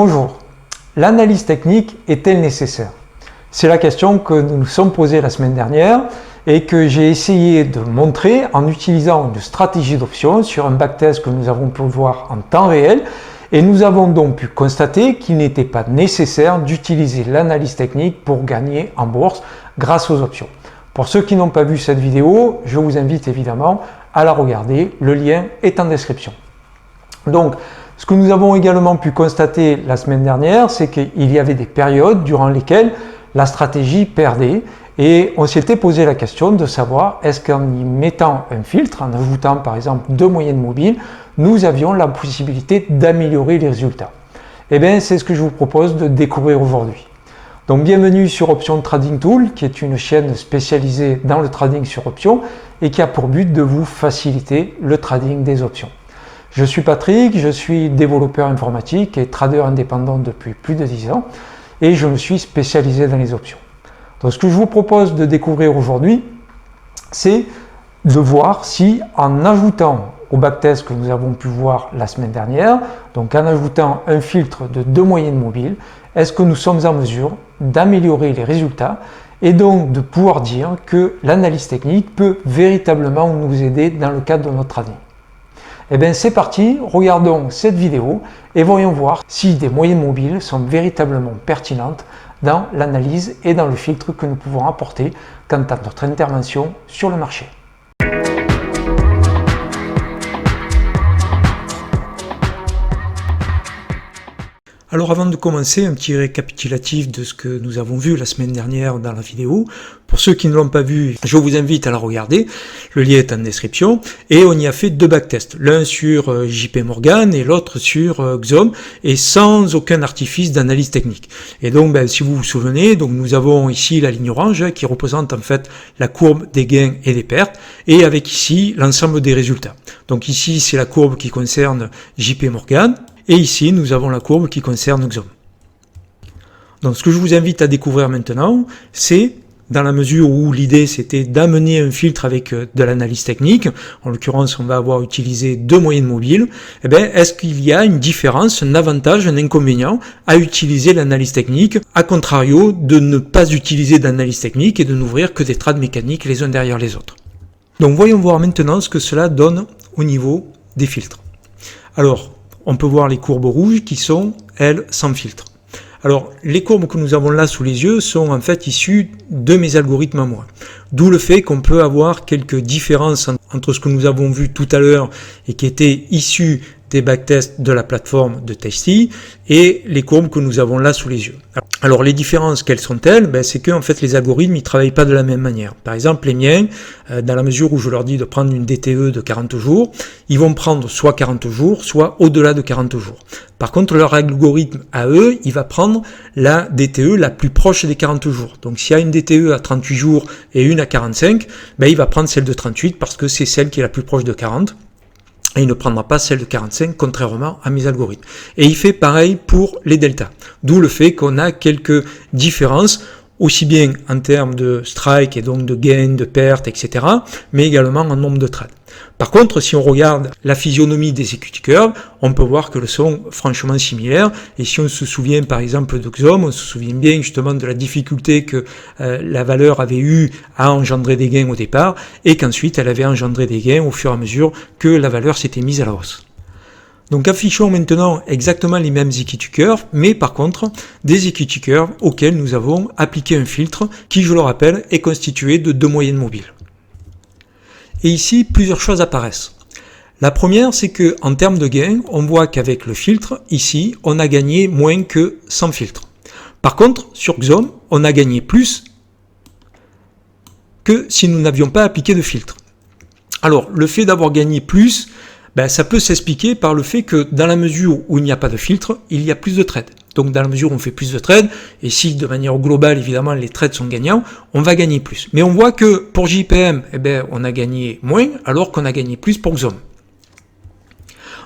Bonjour, l'analyse technique est-elle nécessaire? C'est la question que nous nous sommes posée la semaine dernière et que j'ai essayé de montrer en utilisant une stratégie d'option sur un backtest que nous avons pu voir en temps réel, et nous avons donc pu constater qu'il n'était pas nécessaire d'utiliser l'analyse technique pour gagner en bourse grâce aux options. Pour ceux qui n'ont pas vu cette vidéo, je vous invite évidemment à la regarder, le lien est en description. Donc, ce que nous avons également pu constater la semaine dernière, c'est qu'il y avait des périodes durant lesquelles la stratégie perdait et on s'était posé la question de savoir est-ce qu'en y mettant un filtre, en ajoutant par exemple deux moyennes mobiles, nous avions la possibilité d'améliorer les résultats. Eh bien, c'est ce que je vous propose de découvrir aujourd'hui. Donc, bienvenue sur Option Trading Tool, qui est une chaîne spécialisée dans le trading sur options et qui a pour but de vous faciliter le trading des options. Je suis Patrick, je suis développeur informatique et trader indépendant depuis plus de 10 ans et je me suis spécialisé dans les options. Donc ce que je vous propose de découvrir aujourd'hui, c'est de voir si en ajoutant au backtest que nous avons pu voir la semaine dernière, donc en ajoutant un filtre de deux moyennes mobiles, est-ce que nous sommes en mesure d'améliorer les résultats et donc de pouvoir dire que l'analyse technique peut véritablement nous aider dans le cadre de notre trading. Eh bien c'est parti, regardons cette vidéo et voyons voir si des moyennes mobiles sont véritablement pertinentes dans l'analyse et dans le filtre que nous pouvons apporter quant à notre intervention sur le marché. Alors avant de commencer, un petit récapitulatif de ce que nous avons vu la semaine dernière dans la vidéo. Pour ceux qui ne l'ont pas vu, je vous invite à la regarder, le lien est en description, et on y a fait deux backtests, l'un sur JP Morgan et l'autre sur XOM, et sans aucun artifice d'analyse technique. Et donc, si vous vous souvenez, donc nous avons ici la ligne orange qui représente en fait la courbe des gains et des pertes, et avec ici l'ensemble des résultats. Donc ici, c'est la courbe qui concerne JP Morgan, et ici, nous avons la courbe qui concerne XOM. Donc, ce que je vous invite à découvrir maintenant, c'est, dans la mesure où l'idée c'était d'amener un filtre avec de l'analyse technique, en l'occurrence, on va avoir utilisé deux moyennes mobiles, eh bien, est-ce qu'il y a une différence, un avantage, un inconvénient à utiliser l'analyse technique, à contrario de ne pas utiliser d'analyse technique et de n'ouvrir que des trades mécaniques les uns derrière les autres. Donc, voyons voir maintenant ce que cela donne au niveau des filtres. Alors, on peut voir les courbes rouges qui sont, elles, sans filtre. Alors, les courbes que nous avons là sous les yeux sont en fait issues de mes algorithmes à moi. D'où le fait qu'on peut avoir quelques différences entre ce que nous avons vu tout à l'heure et qui était issu des backtests de la plateforme de Tasty et les courbes que nous avons là sous les yeux. Alors les différences, quelles sont-elles? C'est que en fait les algorithmes ils travaillent pas de la même manière. Par exemple les miens, dans la mesure où je leur dis de prendre une DTE de 40 jours, ils vont prendre soit 40 jours, soit au-delà de 40 jours. Par contre leur algorithme à eux, il va prendre la DTE la plus proche des 40 jours. Donc s'il y a une DTE à 38 jours et une à 45, il va prendre celle de 38 parce que c'est celle qui est la plus proche de 40. Et il ne prendra pas celle de 45, contrairement à mes algorithmes. Et il fait pareil pour les deltas. D'où le fait qu'on a quelques différences, aussi bien en termes de strike et donc de gain, de perte, etc., mais également en nombre de trades. Par contre, si on regarde la physionomie des equity curves, on peut voir qu'elles sont franchement similaires. Et si on se souvient par exemple de XOM, on se souvient bien justement de la difficulté que la valeur avait eu à engendrer des gains au départ et qu'ensuite elle avait engendré des gains au fur et à mesure que la valeur s'était mise à la hausse. Donc affichons maintenant exactement les mêmes equity curves, mais par contre des equity curves auxquelles nous avons appliqué un filtre qui, je le rappelle, est constitué de deux moyennes mobiles. Et ici, plusieurs choses apparaissent. La première, c'est que en termes de gain, on voit qu'avec le filtre, ici, on a gagné moins que sans filtre. Par contre, sur XOM, on a gagné plus que si nous n'avions pas appliqué de filtre. Alors, le fait d'avoir gagné plus, ça peut s'expliquer par le fait que dans la mesure où il n'y a pas de filtre, il y a plus de trades. Donc dans la mesure où on fait plus de trades, et si de manière globale évidemment les trades sont gagnants, on va gagner plus. Mais on voit que pour JPM, on a gagné moins alors qu'on a gagné plus pour XOM.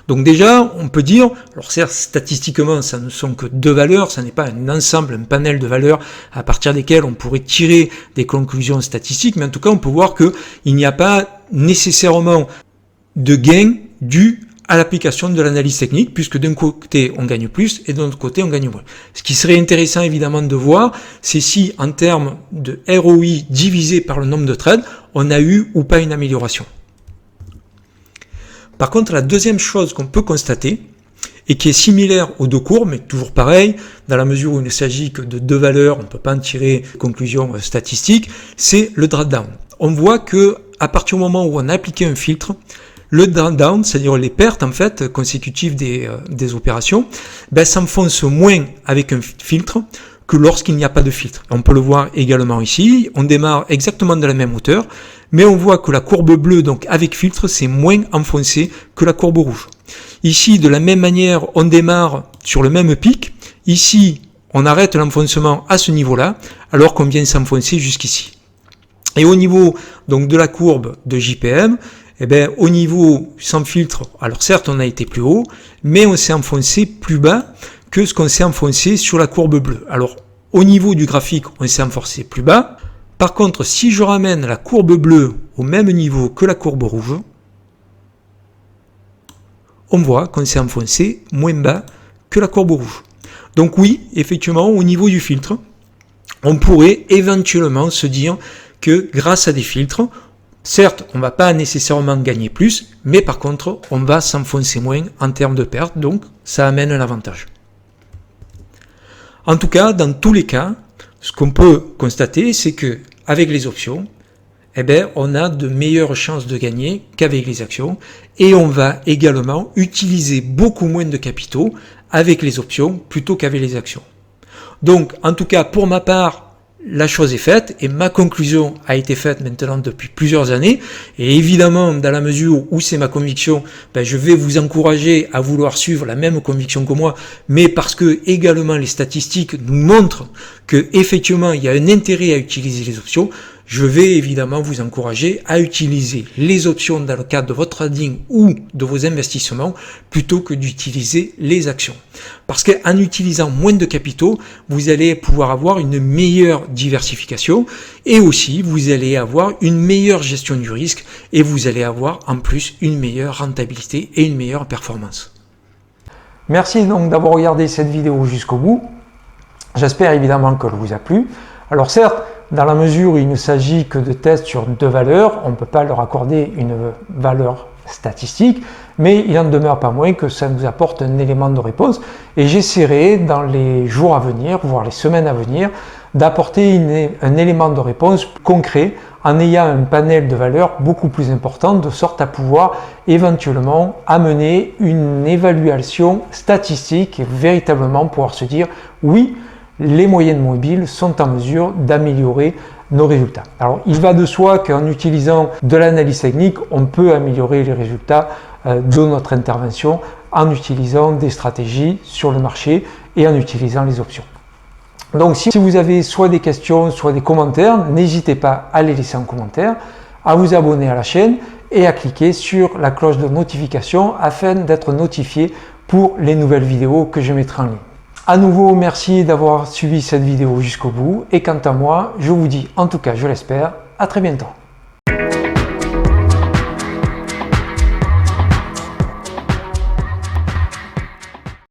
Donc déjà, on peut dire, alors certes statistiquement ça ne sont que deux valeurs, ça n'est pas un ensemble, un panel de valeurs à partir desquelles on pourrait tirer des conclusions statistiques, mais en tout cas on peut voir qu'il n'y a pas nécessairement de gain dû à l'application de l'analyse technique, puisque d'un côté on gagne plus et de l'autre côté on gagne moins. Ce qui serait intéressant évidemment de voir, c'est si en termes de ROI divisé par le nombre de trades, on a eu ou pas une amélioration. Par contre, la deuxième chose qu'on peut constater, et qui est similaire aux deux courbes, mais toujours pareil, dans la mesure où il ne s'agit que de deux valeurs, on ne peut pas en tirer de conclusion statistique, c'est le drawdown. On voit que à partir du moment où on a appliqué un filtre, le drawdown, c'est-à-dire les pertes en fait consécutives des opérations, s'enfonce moins avec un filtre que lorsqu'il n'y a pas de filtre. On peut le voir également ici, on démarre exactement de la même hauteur, mais on voit que la courbe bleue, donc avec filtre, c'est moins enfoncé que la courbe rouge. Ici, de la même manière, on démarre sur le même pic. Ici, on arrête l'enfoncement à ce niveau-là, alors qu'on vient s'enfoncer jusqu'ici. Et au niveau donc de la courbe de JPM, au niveau sans filtre, alors certes, on a été plus haut, mais on s'est enfoncé plus bas que ce qu'on s'est enfoncé sur la courbe bleue. Alors, au niveau du graphique, on s'est enfoncé plus bas. Par contre, si je ramène la courbe bleue au même niveau que la courbe rouge, on voit qu'on s'est enfoncé moins bas que la courbe rouge. Donc oui, effectivement, au niveau du filtre, on pourrait éventuellement se dire que grâce à des filtres, certes, on ne va pas nécessairement gagner plus, mais par contre, on va s'enfoncer moins en termes de pertes, donc ça amène un avantage. En tout cas, dans tous les cas, ce qu'on peut constater, c'est que avec les options, on a de meilleures chances de gagner qu'avec les actions et on va également utiliser beaucoup moins de capitaux avec les options plutôt qu'avec les actions. Donc, en tout cas, pour ma part, la chose est faite et ma conclusion a été faite maintenant depuis plusieurs années et évidemment, dans la mesure où c'est ma conviction, je vais vous encourager à vouloir suivre la même conviction que moi, mais parce que également les statistiques nous montrent que effectivement il y a un intérêt à utiliser les options. Je vais évidemment vous encourager à utiliser les options dans le cadre de votre trading ou de vos investissements plutôt que d'utiliser les actions. Parce qu'en utilisant moins de capitaux, vous allez pouvoir avoir une meilleure diversification et aussi vous allez avoir une meilleure gestion du risque et vous allez avoir en plus une meilleure rentabilité et une meilleure performance. Merci donc d'avoir regardé cette vidéo jusqu'au bout. J'espère évidemment qu'elle vous a plu. Alors certes, dans la mesure où il ne s'agit que de tests sur deux valeurs, on ne peut pas leur accorder une valeur statistique, mais il n'en demeure pas moins que ça nous apporte un élément de réponse et j'essaierai dans les jours à venir, voire les semaines à venir, d'apporter un élément de réponse concret en ayant un panel de valeurs beaucoup plus important de sorte à pouvoir éventuellement amener une évaluation statistique et véritablement pouvoir se dire oui, les moyennes mobiles sont en mesure d'améliorer nos résultats. Alors, il va de soi qu'en utilisant de l'analyse technique, on peut améliorer les résultats de notre intervention en utilisant des stratégies sur le marché et en utilisant les options. Donc, si vous avez soit des questions, soit des commentaires, n'hésitez pas à les laisser en commentaire, à vous abonner à la chaîne et à cliquer sur la cloche de notification afin d'être notifié pour les nouvelles vidéos que je mettrai en ligne. À nouveau, merci d'avoir suivi cette vidéo jusqu'au bout et quant à moi, je vous dis en tout cas, je l'espère, à très bientôt.